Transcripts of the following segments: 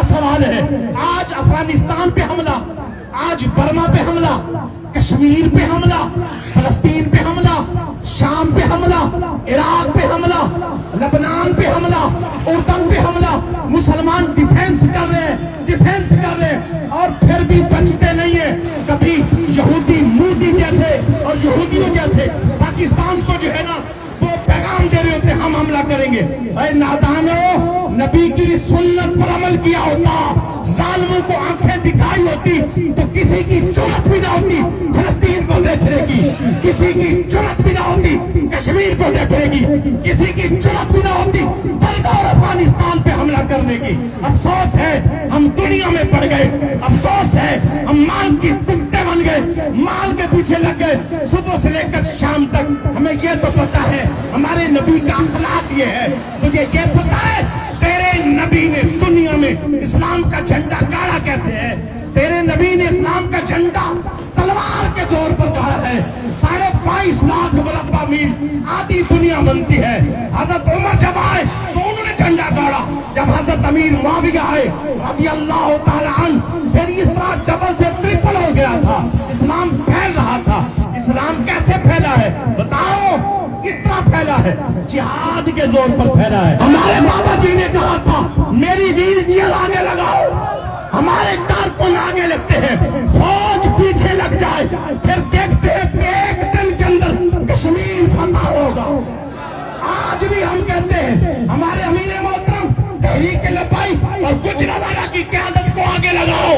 سوال ہے، آج افغانستان پہ حملہ، آج برما پہ حملہ، کشمیر پہ حملہ، فلسطین پہ حملہ، شام پہ حملہ، عراق پہ حملہ، لبنان پہ حملہ، اردن پہ حملہ، مسلمان ڈیفینس کر رہے ہیں، ڈیفینس کر رہے ہیں، اور پھر بھی بچتے نہیں ہیں۔ کبھی یہودی مودی جیسے اور یہودیوں جیسے پاکستان کو جو ہے نا وہ پیغام دے رہے ہوتے ہیں ہم حملہ کریں گے۔ اے نادانو، نبی کی سنت پر عمل کیا ہوتا، ظالموں کو آنکھیں دکھائی ہوتی تو کسی کی جرأت بھی نہ ہوتی فلسطین کو دیکھنے کی، کسی کی جرأت بھی نہ ہوتی کشمیر کو دیکھنے کی، کسی کی جرأت بھی نہ ہوتی بلکہ اور افغانستان پہ حملہ کرنے کی۔ افسوس ہے ہم دنیا میں پڑ گئے، افسوس ہے ہم مال کی کتے بن گئے، مال کے پیچھے لگ گئے صبح سے لے کر شام تک۔ ہمیں یہ تو پتا ہے ہمارے نبی کا اخلاق یہ ہے، مجھے یہ پتا ہے تیرے نبی نے دنیا میں اسلام کا جھنڈا گاڑا کیسے ہے۔ تیرے نبی نے اسلام کا جھنڈا تلوار کے زور پر گاڑا ہے۔ 22.5 لاکھ مربع میل آدھی دنیا بنتی ہے۔ حضرت عمر جب آئے تو انہوں نے جھنڈا گاڑا، جب حضرت امیر معاویہ آئے رضی اللہ تعالی عنہ پھر اس طرح ڈبل سے ٹرپل ہو گیا تھا، اسلام پھیل رہا تھا۔ اسلام کیسے پھیلا ہے بتاؤ؟ کس طرح پھیلا ہے؟ جہاد کے زور پر پھیلا ہے۔ ہمارے بابا جی نے کہا تھا میری ویل چیئر آگے لگاؤ، ہمارے کارکن آگے لگتے ہیں، فوج پیچھے لگ جائے، پھر دیکھتے ہیں کہ ایک دن کے اندر کشمیر فتح ہوگا۔ آج بھی ہم کہتے ہیں ہمارے امیر محترم تحریک لبائی اور گجرانوالہ کی قیادت کو آگے لگاؤ،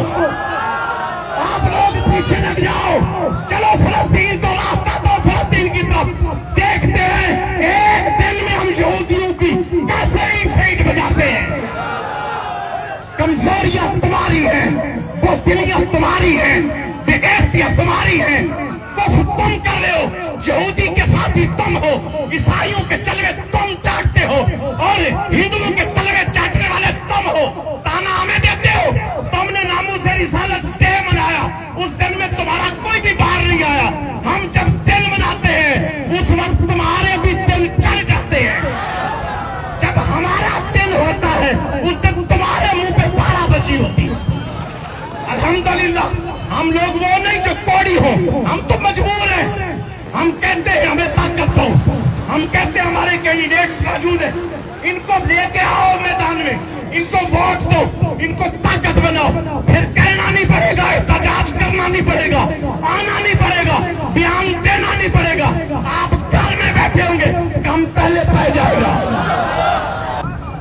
آپ لوگ پیچھے لگ جاؤ، چلو فلسطین کو راستہ دو، فلسطین کی طرف دیکھتے ہیں ایک دن میں ہم یہودیوں کی کیسے ایک سائڈ بجاتے ہیں۔ کمزوریاں تمہاری ہیں، بزدلیاں تمہاری ہیں، بےغیرتیاں تمہاری ہیں، کفر تم کر رہے ہو، یہودی کے ساتھی تم ہو، عیسائیوں کے چلوے تم چاٹتے ہو اور ہندوؤں کے تلوے چاٹنے والے تم ہو، تانا ہمیں دیتے ہو۔ تم نے ناموس رسالت ڈے منایا، اس دن میں تمہارا کوئی بھی باہر نہیں آیا۔ ہم جب دن مناتے ہیں اس وقت تمہارے بھی دن چڑھ جاتے ہیں، جب ہمارا دن ہوتا ہے اس دن تمہارے منہ پہ 12 بجی ہوتی ہے۔ الحمدللہ ہم لوگ وہ نہیں جو کوڑی ہو، ہم تو مجبور ہیں۔ ہم کہتے ہیں ہمیں طاقت دو، ہم کہتے ہیں ہمارے کینڈیڈیٹس موجود ہیں، ان کو لے کے آؤ میدان میں، ان کو ووٹ دو، ان کو طاقت بناؤ، پھر کہنا نہیں پڑے گا، احتجاج کرنا نہیں پڑے گا، آنا نہیں پڑے گا، بیان دینا نہیں پڑے گا، آپ گھر میں بیٹھے ہوں گے، کم پہلے پہ جائے گا۔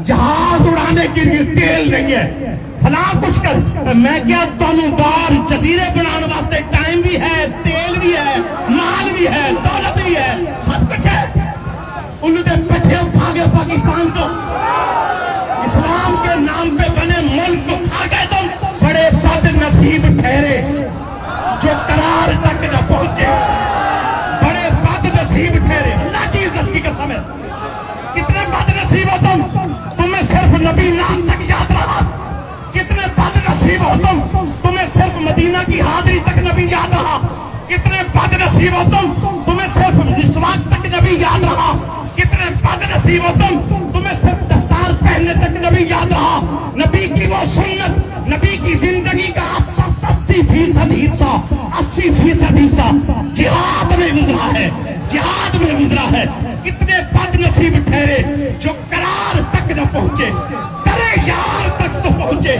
جہاز اڑانے کے لیے تیل نہیں ہے، فلاں کچھ کر، میں کیا دونوں بار جزیرے بنانے واسطے ٹائم بھی ہے، تیل بھی ہے، مال بھی ہے، دولت بھی ہے، سب کچھ ہے۔ انہوں نے پٹھے اٹھا گئے پاکستان کو، اسلام کے نام پہ بنے ملک کو کھا گئے، تم بڑے بد نصیب ٹھہرے جو قرار تک نہ پہنچے، بڑے بد نصیب ٹھہرے، اللہ کی عزت کی قسم ہے۔ کتنے بد نصیب ہو تم، تمہیں صرف نبی نام تک یاد رہا۔ کتنے بد نصیب ہو تم، تمہیں صرف مدینہ کی حاضری تک نبی یاد رہا۔ کتنے بد نصیب ہو تم، تمہیں صرف مسواک تک نبی یاد رہا۔ کتنے بد نصیب ہو تم، تمہیں صرف دستار پہننے تک نبی یاد رہا۔ نبی کی وہ سنت، نبی کی زندگی کا 80% حصہ، 80% حصہ جہاد میں گزرا ہے، جہاد میں گزرا ہے۔ کتنے بد نصیب ٹھہرے جو قرار تک نہ پہنچے، کرے یار تک تو پہنچے۔